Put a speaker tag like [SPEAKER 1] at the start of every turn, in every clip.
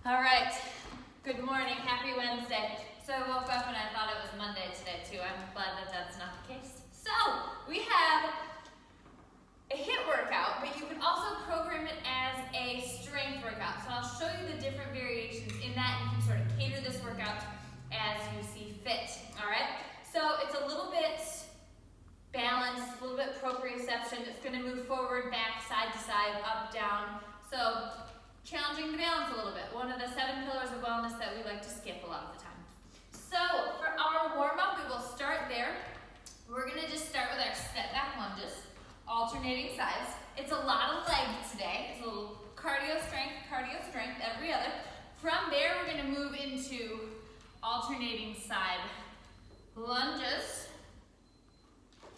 [SPEAKER 1] All right, good morning, happy Wednesday. So I woke up and I thought it was Monday today too. I'm glad that that's not the case. So we have a HIIT workout, but you can also program it as a strength workout. So I'll show you the different variations in that. You can sort of cater this workout as you see fit, all right? So it's a little bit balanced, a little bit proprioception. It's gonna move forward, back, side to side, up, down. So challenging the balance a little bit. One of the 7 pillars of wellness that we like to skip a lot of the time. So for our warm-up, we will start there. We're gonna just start with our step back lunges, alternating sides. It's a lot of leg today. It's a little cardio strength every other. From there, we're gonna move into alternating side lunges.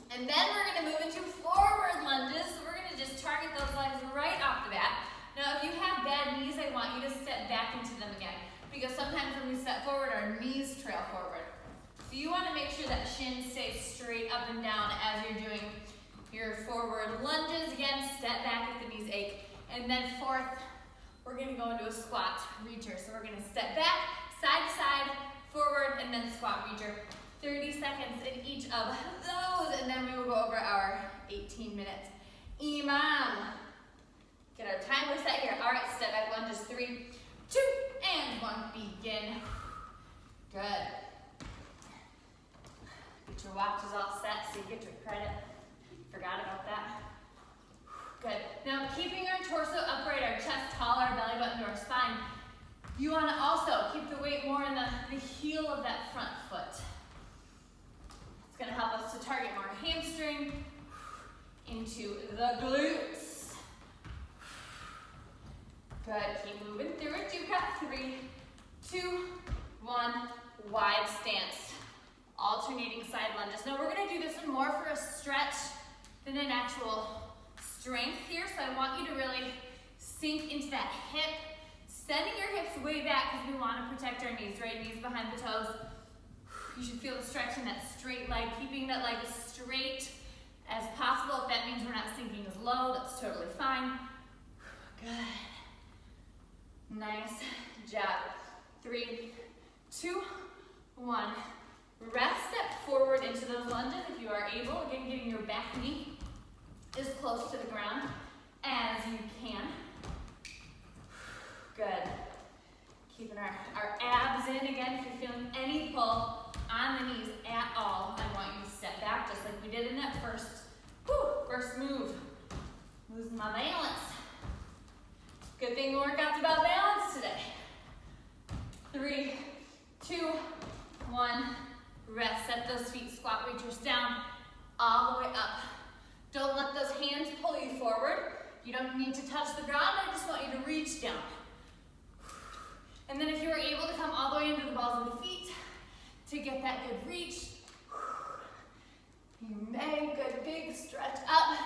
[SPEAKER 1] And then we're gonna move into forward lunges. So we're gonna just target those legs right off the bat. Now, if you have bad knees, I want you to step back into them again, because sometimes when we step forward, our knees trail forward. So you want to make sure that shin stays straight up and down as you're doing your forward lunges. Again, step back if the knees ache. And then fourth, we're going to go into a squat reacher. So we're going to step back, side to side, forward, and then squat reacher. 30 seconds in each of those, and then we will go over our 18-minute EMOM. Get our timer set here. All right, step back lunges. 3, 2, and 1. Begin. Good. Get your watches all set so you get your credit. Forgot about that. Good. Now, keeping our torso upright, our chest tall, our belly button to our spine, you want to also keep the weight more in the heel of that front foot. It's going to help us to target more hamstring into the glutes. Good, keep moving through it. You've got 3, 2, 1, wide stance. Alternating side lunges. Now we're gonna do this one more for a stretch than an actual strength here. So I want you to really sink into that hip, sending your hips way back because we wanna protect our knees, right? Knees behind the toes. You should feel the stretch in that straight leg, keeping that leg as straight as possible. If that means we're not sinking as low, that's totally fine. Good. Nice job. 3, 2, 1. Rest step forward into those lunges if you are able. Again, getting your back knee as close to the ground as you can. Good. Keeping our abs in. Again, if you're feeling any pull on the knees at all, I want you to step back just like we did in that first move. Losing my balance. Good thing the workout's about balance today. 3, 2, 1. Rest. Set those feet, squat reachers down, all the way up. Don't let those hands pull you forward. You don't need to touch the ground. I just want you to reach down. And then if you are able to come all the way into the balls of the feet to get that good reach, you may. Good big stretch up.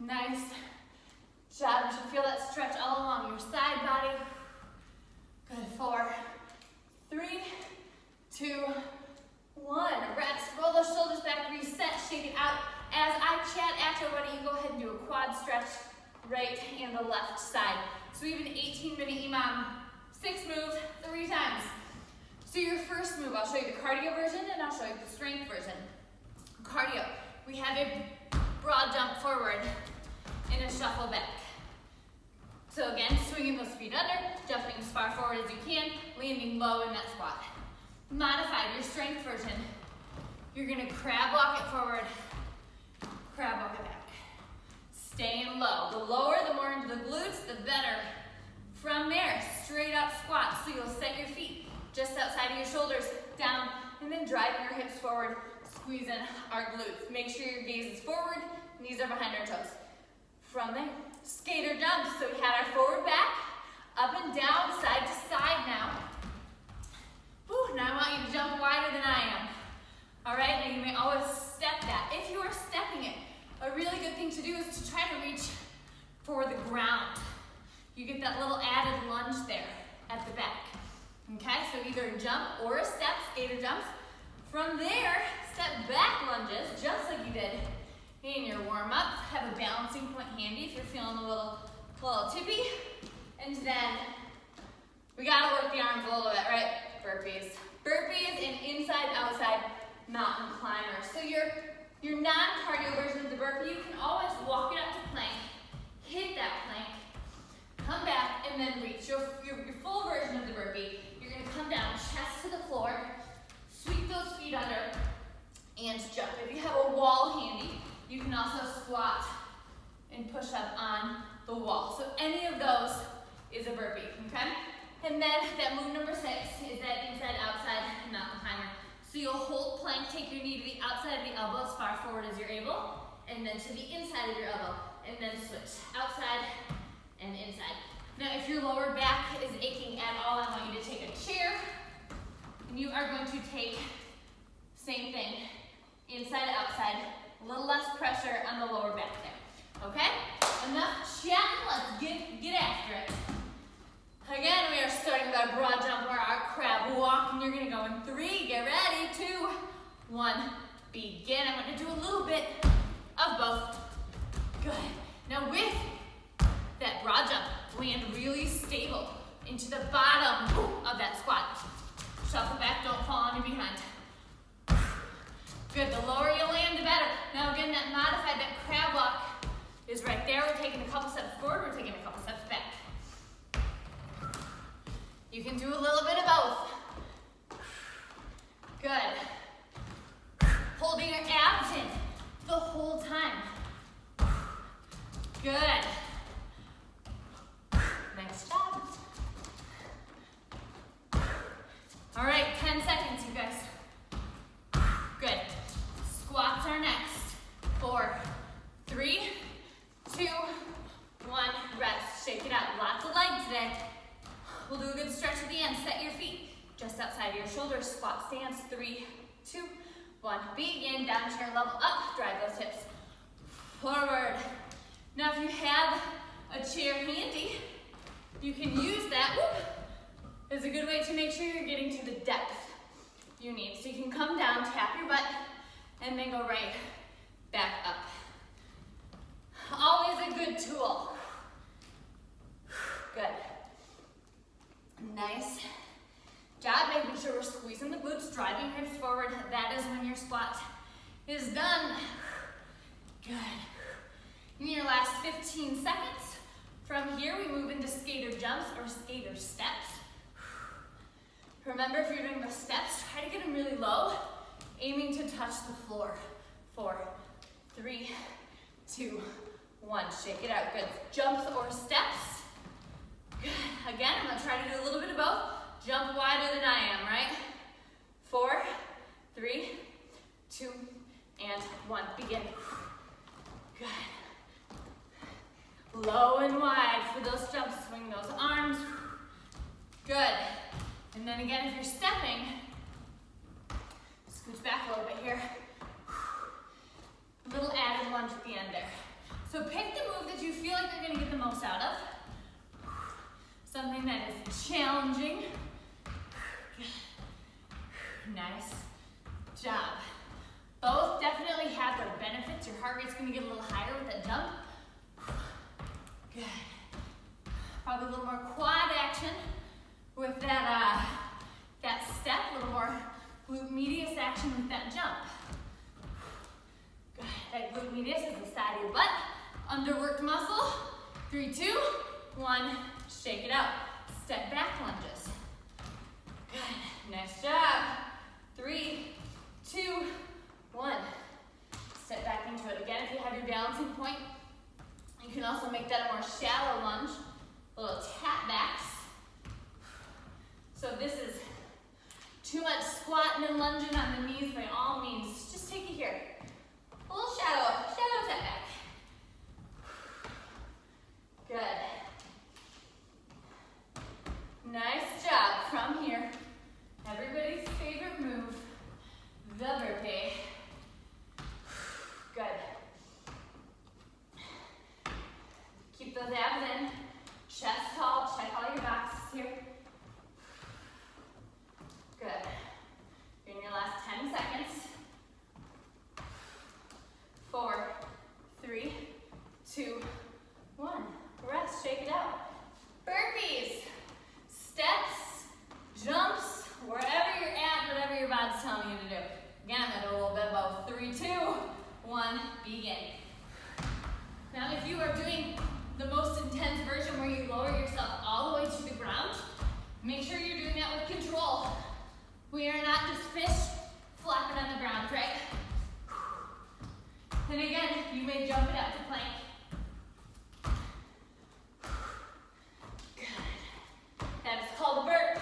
[SPEAKER 1] Nice job. You should feel that stretch all along your side body. Good. 4, 3, 2, 1. Rest. Roll those shoulders back. Reset. Shake it out. As I chat after, why don't you go ahead and do a quad stretch, right and the left side. So we have an 18-minute EMOM. 6 moves, 3 times. So your first move, I'll show you the cardio version and I'll show you the strength version. Cardio. We have a broad jump forward and a shuffle back. So again, swinging those feet under, jumping as far forward as you can, landing low in that squat. Modified, your strength version. You're gonna crab walk it forward, crab walk it back. Staying low. The lower, the more into the glutes, the better. From there, straight up squat. So you'll set your feet just outside of your shoulders, down, and then driving your hips forward, squeezing our glutes. Make sure your gaze is forward, knees are behind our toes. From there, skater jumps. So we had our forward back, up and down, side to side now. Whew, now I want you to jump wider than I am. All right, now you may always step that. If you are stepping it, a really good thing to do is to try to reach for the ground. You get that little added lunge there at the back. Okay, so either a jump or a step, skater jumps. From there, step back lunges, just like you did in your warm-up. Have a balancing point handy if you're feeling a little tippy. And then we gotta work the arms a little bit, right? Burpees. Burpees and inside, outside mountain climbers. So your non-cardio version of the burpee, you can always walk it up to plank, hit that plank, come back, and then reach. Your full version of the burpee, you're gonna come down, chest to the floor, sweep those feet under, and jump. If you have a wall handy, you can also squat and push up on the wall. So any of those is a burpee, okay? And then that move number 6 is that inside, outside mountain climber. So you'll hold plank, take your knee to the outside of the elbow as far forward as you're able, and then to the inside of your elbow, and then switch outside and inside. Now if your lower back is aching at all, I want you to take a chair, and you are going to take, same thing, inside, outside, a little less pressure on the lower back there, okay? Enough chatting, let's get after it. Again, we are starting with our broad jump or our crab walk, and you're gonna go in 3, get ready, 2, 1, begin. I'm gonna do a little bit of both. Good. Now with that broad jump, land really stable into the bottom of that squat. Shuffle back, don't fall on your behind. Good, the lower you land, the better. Now again, that modified, that crab walk is right there. We're taking a couple steps forward, we're taking a couple steps back. You can do a little bit of both. Good. Holding your abs in the whole time. Good. Nice job. All right, 10 seconds, you guys. Good. Squats are next. 4, 3, 2, 1. Rest. Shake it out. Lots of leg today. We'll do a good stretch at the end. Set your feet just outside of your shoulders. Squat stance. 3, 2, 1. Begin. Down to your level up. Drive those hips forward. Now, if you have a chair handy, you can use that as a good way to make sure you're getting to the depth you need. So you can come down, tap your butt, and then go right back up. Always a good tool. Good. Nice job, making sure we're squeezing the glutes, driving hips forward. That is when your squat is done. Good. In your last 15 seconds, from here we move into skater jumps or skater steps. Remember, if you're doing the steps, try to get them really low, aiming to touch the floor. 4, 3, 2, 1. Shake it out. Good. Jumps or steps. Good. Again, I'm gonna try to do a little bit of both. Jump wider than I am, right? 4, 3, 2, and 1. Begin. Good. Low and wide for those jumps. Swing those arms. Good. And then again, if you're stepping, scooch back a little bit here. A little added lunge at the end there. So pick the move that you feel like you're gonna get the most out of. Something that is challenging. Nice job. Both definitely have their benefits. Your heart rate's gonna get a little higher with that jump. Good. Probably a little more quad action with that, that step, a little more glute medius action with that jump. Good. That glute medius is the side of your butt. Underworked muscle. 3, 2, 1. Shake it out. Step back lunges. Good. Nice job. 3, 2, 1. Step back into it. Again, if you have your balancing point, you can also make that a more shallow lunge. Little tap backs. So if this is too much squatting and lunging on the knees, by all means, just take it here. A little shadow tap back. Good. Nice job. From here, everybody's favorite move, the burpee. Good. Keep those abs in. Chest tall. Check all your boxes here. Good. You're in your last 10 seconds. 4, 3, 2, 1. Rest. Shake it out. Burpee. begin. Now if you are doing the most intense version where you lower yourself all the way to the ground, make sure you're doing that with control. We are not just fish flapping on the ground, right? And again, you may jump it out to plank. Good. That is called a burp.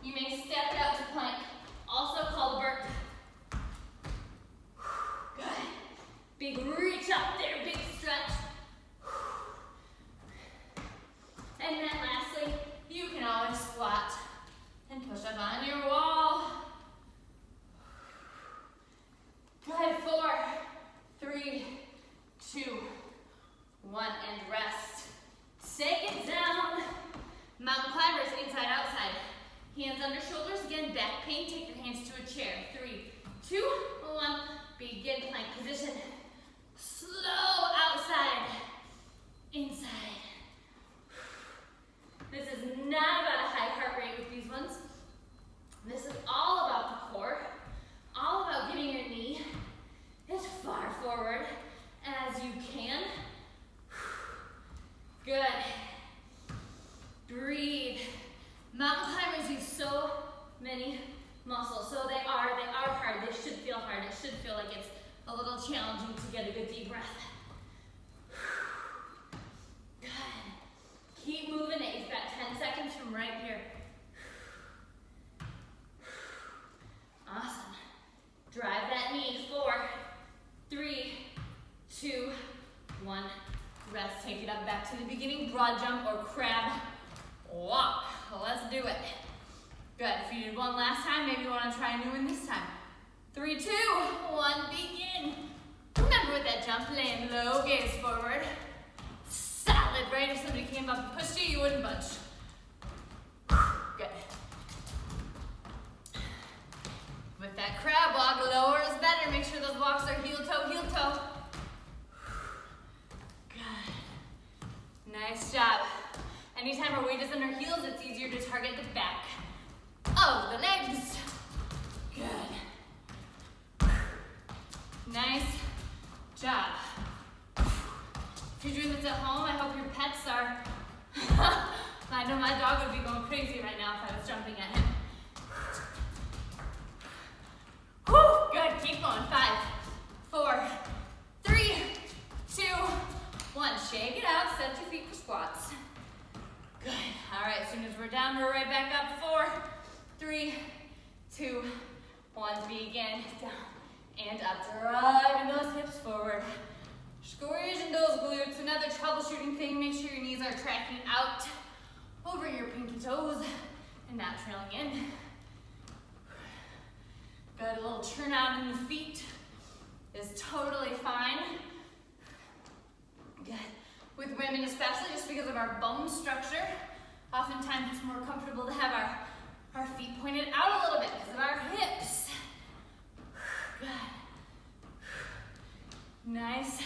[SPEAKER 1] You may step it out to plank, also called a burp. Good. Big reach up there, big stretch. And then lastly, you can always squat and push up on your wall. Good, 4, 3, 2, 1, and rest. Take it down. Mountain climbers, inside, outside. Hands under shoulders, again, back pain, take your hands to a chair. 3, 2, 1, begin plank position. Slow outside, inside. This is not about a high heart rate with these ones. This is all about the core, all about getting your knee as far forward as you can. Good. Breathe. Mountain climbers use so many muscles, so they are hard. They should feel hard. It should feel like it's a little challenging to get a good deep breath. Good. Keep moving it. You've got 10 seconds from right here. Awesome. Drive that knee. 4, 3, 2, 1. Rest. Take it up back to the beginning. Broad jump or crab walk. Let's do it. Good. If you did one last time, maybe you want to try a new one this time. 3, 2, 1, begin. Remember with that jump, land low, gaze forward. Solid, right? If somebody came up and pushed you, you wouldn't budge. Good. With that crab walk, lower is better. Make sure those walks are heel toe, heel toe. Good. Nice job. Anytime our weight is on our heels, it's easier to target the back of the legs. Good. Nice job. If you're doing this at home, I hope your pets are. I know my dog would be going crazy right now if I was jumping at him. Whew, good, keep going. 5, 4, 3, 2, 1. Shake it out, set your feet for squats. Good. All right, as soon as we're down, we're right back up. 4, 3, 2, 1. Begin. Down and up. Driving those hips forward. Squeezing those glutes. Another troubleshooting thing, make sure your knees are tracking out over your pinky toes and not trailing in. Good. A little turn out in the feet is totally fine. Good. With women especially, just because of our bone structure, oftentimes it's more comfortable to have our feet pointed out a little bit because of our hips. Good. Nice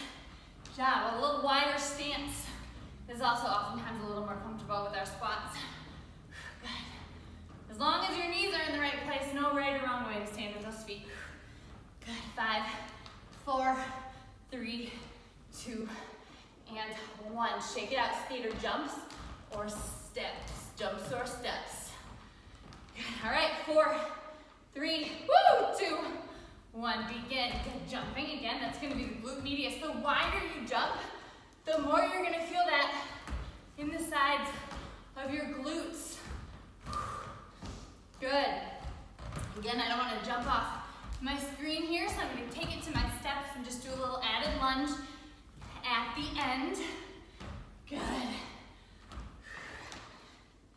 [SPEAKER 1] job. A little wider stance is also oftentimes a little more comfortable with our squats. Good. As long as your knees are in the right place, no right or wrong way to stand with those feet. Good. 5, 4, 3, 2, and 1. Shake it out. Skater jumps or steps. Jumps or steps. Good. All right. 4, 3, 2, 1. Begin. Good. Jumping again. That's going to be the glute medius. The wider you jump, the more you're going to feel that in the sides of your glutes. Good. Again, I don't want to jump off my screen here, so I'm going to take it to my steps and just do a little added lunge at the end. Good.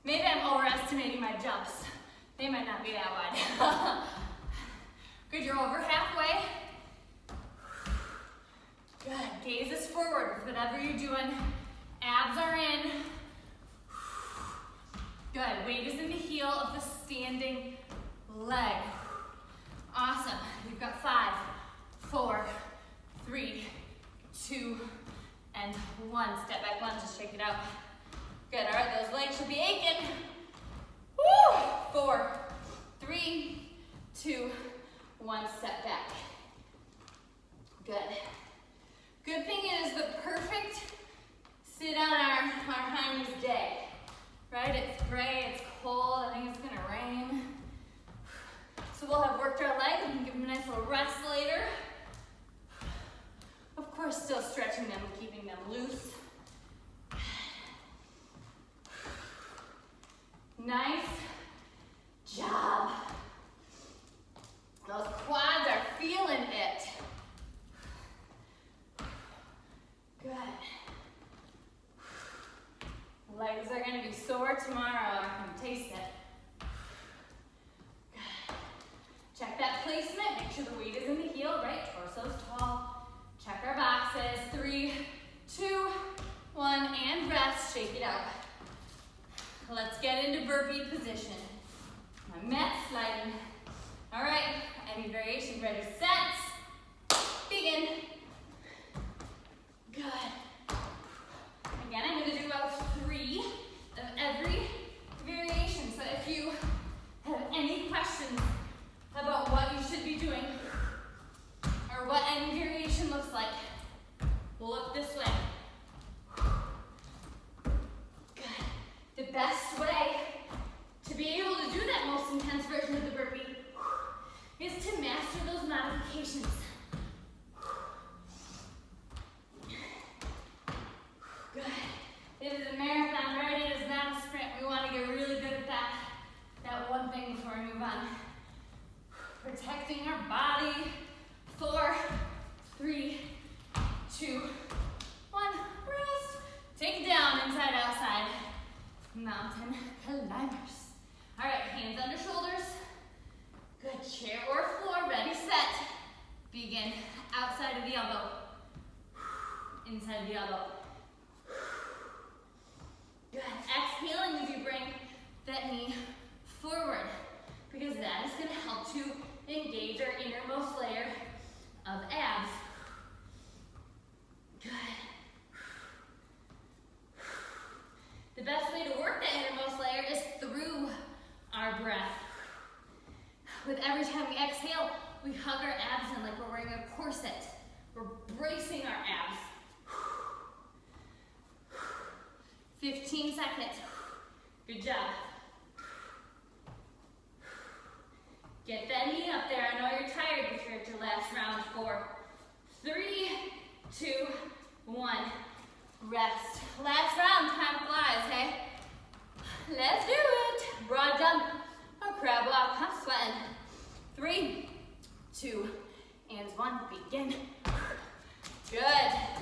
[SPEAKER 1] Maybe I'm overestimating my jumps. They might not be that wide. Good, you're over halfway. Good, gaze is forward with whatever you're doing. Abs are in. Good, weight is in the heel of the standing leg. Awesome, you've got 5, 4, 3, 2, and 1. Step back lunge, just shake it out. Good, all right, those legs should be aching. Woo! 4, 3, 2, 1, step back. Good. Good thing it is the perfect sit on our high knees day. Right? It's gray, it's cold, I think it's gonna rain. So we'll have worked our legs, we can give them a nice little rest later. Of course, still stretching them, keeping them loose. Nice job. Those quads are feeling it. Good. Legs are going to be sore tomorrow. I can taste it. Good. Check that placement. Make sure the weight is in the heel, right? Torso's tall. Check our boxes. 3, 2, 1, and rest. Shake it out. Let's get into burpee position. My mat sliding. All right, any variation, ready, set, begin. Good. Again, I'm gonna do about 3 of every variation. So if you have any questions about what you should be doing or what any variation looks like, look this way. The best way to be able to do that most intense version of the burpee is to master those modifications. Good. It is a marathon, right? It is not a sprint. We want to get really good at that one thing before we move on. Protecting our body. 4, 3, 2, 1. Rest. Take it down, inside, outside. Mountain climbers. All right, hands under shoulders. Good, chair or floor, ready, set. Begin, outside of the elbow. Inside of the elbow. Good, exhaling as you bring that knee forward, because that is gonna help to engage our innermost layer of abs. Good. The best way to work that innermost layer is through our breath. With every time we exhale, we hug our abs in like we're wearing a corset. We're bracing our abs. 15 seconds. Good job. Get that knee up there. I know you're tired, but you're at your last round. 4, 3, 2, 1. Rest. Last round, time flies, hey? Let's do it. Broad jump or crab walk. I'm sweating. 3, 2, and 1. Begin. Good. I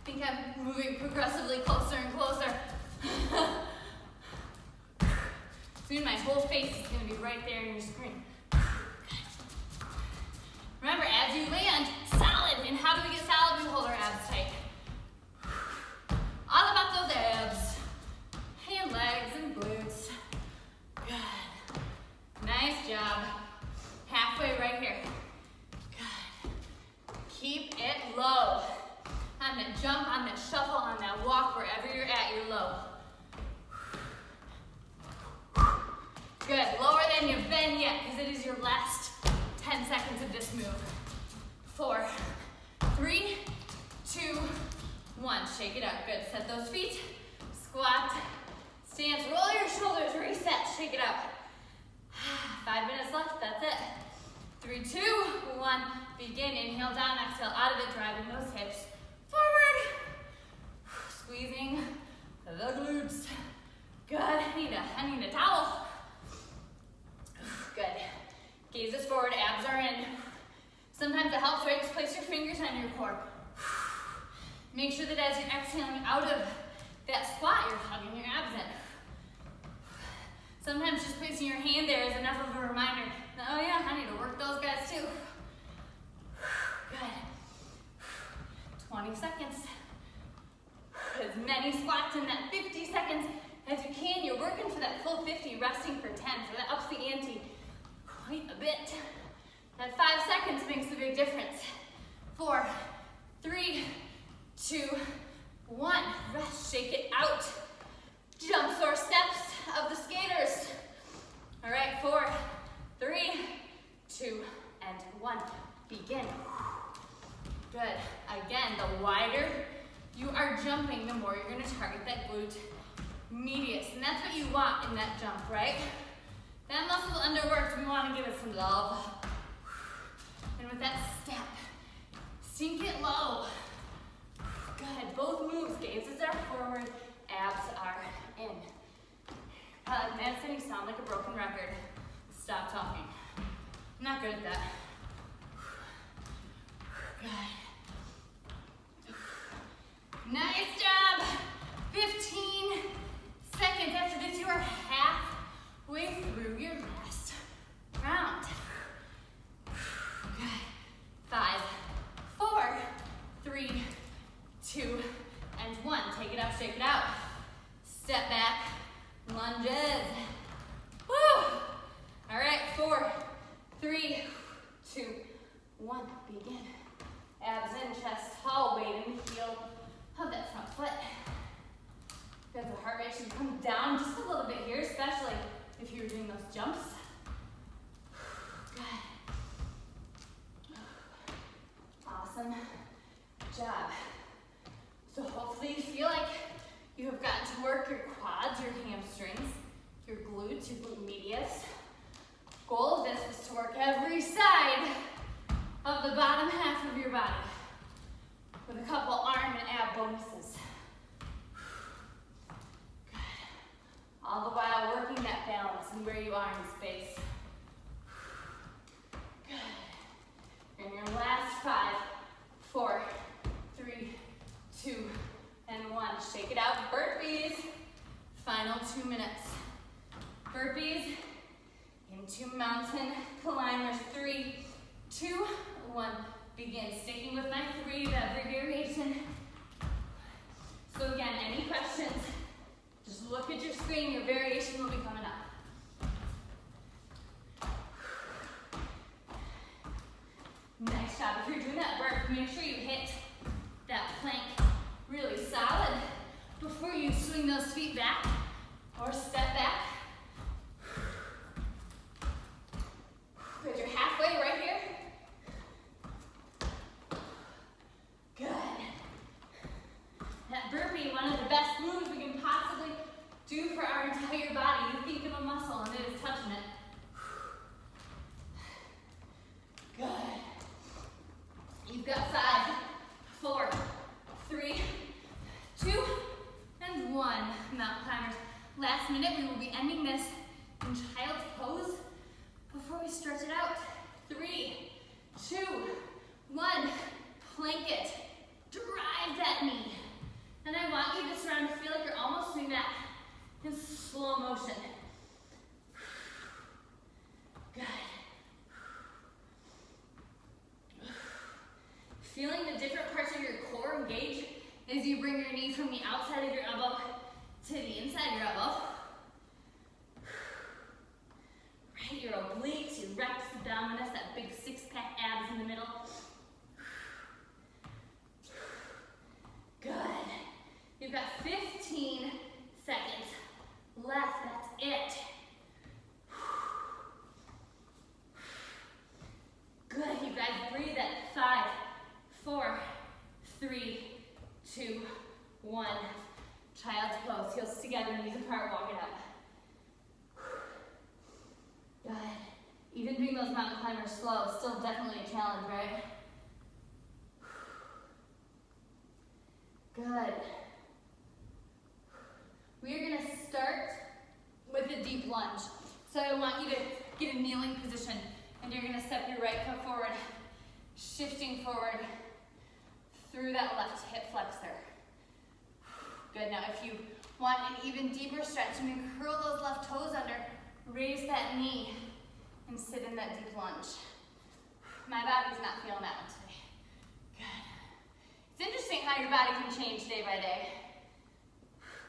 [SPEAKER 1] think I'm moving progressively closer and closer. Soon my whole face is going to be right there in your screen. Remember, as you land, solid. And how do we get solid? We hold our abs tight. All about those abs. And legs and glutes. Good. Nice job. Halfway right here. Good. Keep it low. On that jump, on that shuffle, on that walk, wherever you're at, you're low. Good. Lower than you've been yet, because it is your last 10 seconds of this move. 4, 3, 2, 1. Shake it out. Good. Set those feet. Squat. Stance. Roll your shoulders. Reset. Shake it out. 5 minutes left. That's it. 3, 2, 1. Begin. Inhale down. Exhale out of it. Driving those hips forward. Squeezing the glutes. Good. I need a towel. Good. Gazes forward. Abs are in. Sometimes it helps, right? Just place your fingers on your core. Make sure that as you're exhaling out of that squat, you're hugging your abs in. Sometimes just placing your hand there is enough of a reminder that, oh yeah, I need to work those guys too. Good. 20 seconds. As many squats in that 50 seconds as you can. You're working for that full 50, resting for 10, so that ups the ante quite a bit. That 5 seconds makes a big difference. 4, 3, 2, 1. Rest, shake it out. Jumps or steps of the skaters. All right, 4, 3, 2, and 1. Begin. Good. jumping, the more you're gonna target that glute medius. And that's what you want in that jump, right? That muscle underworked, we wanna give it some love. And with that step, sink it low. Good, both moves, gazes are forward, abs are in. Man, you sound like a broken record. Stop talking. I'm not good at that. Good. Nice job. 15 seconds. After this, you are halfway through your last round. Good. 5, 4, 3, 2, and 1. Take it up, shake it out. Step back, lunges. Woo! All right, 4, 3, 2, 1. Begin. Abs in, chest tall, weight in the heel of that front foot. Good, the heart rate should come down just a little bit here, especially if you're doing those jumps. Good. Awesome job. So hopefully you feel like you have gotten to work your quads, your hamstrings, your glutes, your glute medius. Goal of this is to work every side of the bottom half of your body with a couple arm and ab bonuses. Good. All the while working that balance and where you are in space. Good. And your last 5, 4, 3, 2, and 1. Shake it out. Burpees. Final 2 minutes. Burpees into mountain climbers. 3, 2, 1. Begin. Sticking with my 3 of every variation. So again, any questions, just look at your screen. Your variation will be coming up. Nice job. If you're doing that burp, make sure you hit that plank really solid before you swing those feet back or step back. Good, you're halfway right here. Good. That burpee, one of the best moves we can possibly do for our entire body. You think of a muscle and it is touching it. Good. You've got 5, 4, 3, 2, and 1. Mountain climbers. Last minute, we will be ending this in child's pose before we stretch it out. 3, 2, 1. Plank it. Drive that knee. And I want you this round to feel like you're almost doing that in slow motion. Good. Feeling the different parts of your core engage as you bring your knee from the outside of your elbow to the inside of your elbow. Right, your obliques, your rectus abdominis, that big six-pack abs in the middle. Good. You've got 15 seconds left. That's it. Good. You guys breathe at 5, 4, 3, 2, 1. Child's pose. Heels together, knees apart, walk it up. Good. Even doing those mountain climbers slow is still definitely a challenge, right? Good. We are going to start with a deep lunge. So I want you to get a kneeling position, and you're going to step your right foot forward, shifting forward through that left hip flexor. Good. Now if you want an even deeper stretch, you can curl those left toes under, raise that knee, and sit in that deep lunge. My body's not feeling that one today. Good. It's interesting how your body can change day by day.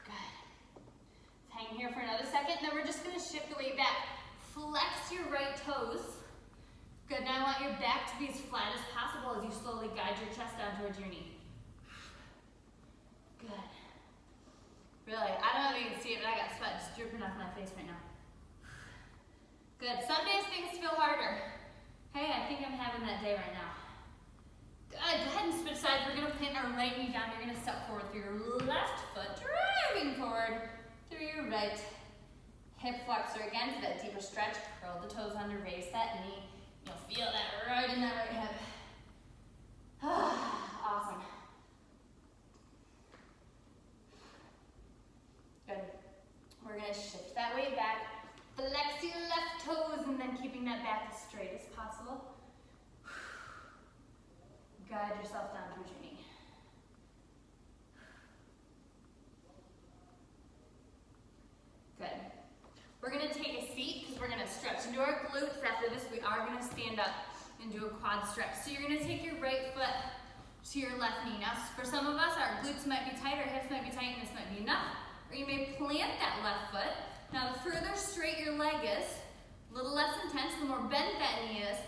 [SPEAKER 1] Good. Hang here for another second, then we're just going to shift the weight back. Flex your right toes. Good. Now I want your back to be as flat as possible as you slowly guide your chest down towards your knee. Good. Really, I don't know if you can see it, but I got sweat just dripping off my face right now. Good. Some days things feel harder. Hey, I think I'm having that day right now. Good, go ahead and switch sides. We're gonna plant our right knee down. You're gonna step forward through your left foot, driving forward through your right. Hip flexor again for that deeper stretch. Curl the toes under, raise that knee. You'll feel that right in that right hip. Awesome. Good. We're gonna shift that weight back. Flex your left toes and then keeping that back as straight as possible. Guide yourself down towards your knee. Good. We're gonna take a seat because we're gonna stretch into our glutes. After this, we are gonna stand up and do a quad stretch. So you're gonna take your right foot to your left knee. Now, for some of us, our glutes might be tight, our hips might be tight, and this might be enough. Or you may plant that left foot. Now, the further straight your leg is, a little less intense, the more bent that knee is,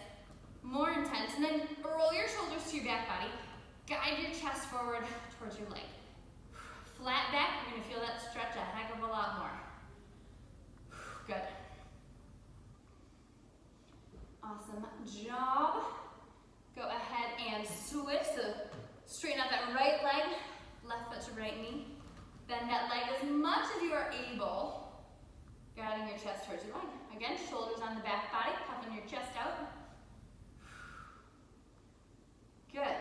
[SPEAKER 1] more intense. And then roll your shoulders to your back body. Guide your chest forward towards your leg. Flat back, you're gonna feel that stretch a heck of a lot more. Good. Awesome job. Go ahead and switch. So straighten out that right leg, left foot to right knee. Bend that leg as much as you are able, guiding your chest towards your leg. Again, shoulders on the back body, puffing your chest out. Good.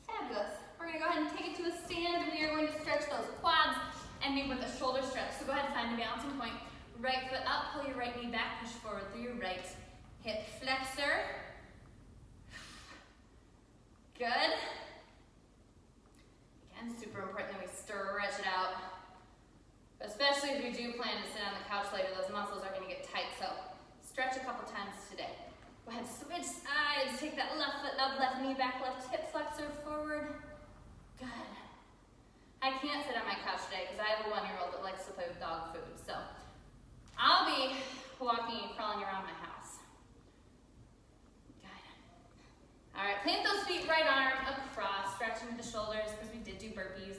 [SPEAKER 1] Fabulous. We're going to go ahead and take it to a stand. We are going to stretch those quads, ending with a shoulder stretch. So go ahead and find a balancing point. Right foot up, pull your right knee back, push forward through your right hip flexor. Good. Again, super important that we stretch it out. Especially if you do plan to sit on the couch later, those muscles are going to get tight. So stretch a couple times today. Go ahead, switch sides. Take that left foot up, left knee back, left hip flexor forward. Good. I can't sit on my couch today because I have a 1-year-old that likes to play with dog food. So I'll be walking and crawling around my house. Good. All right, plant those feet, right arm across, stretch into the shoulders because we did do burpees.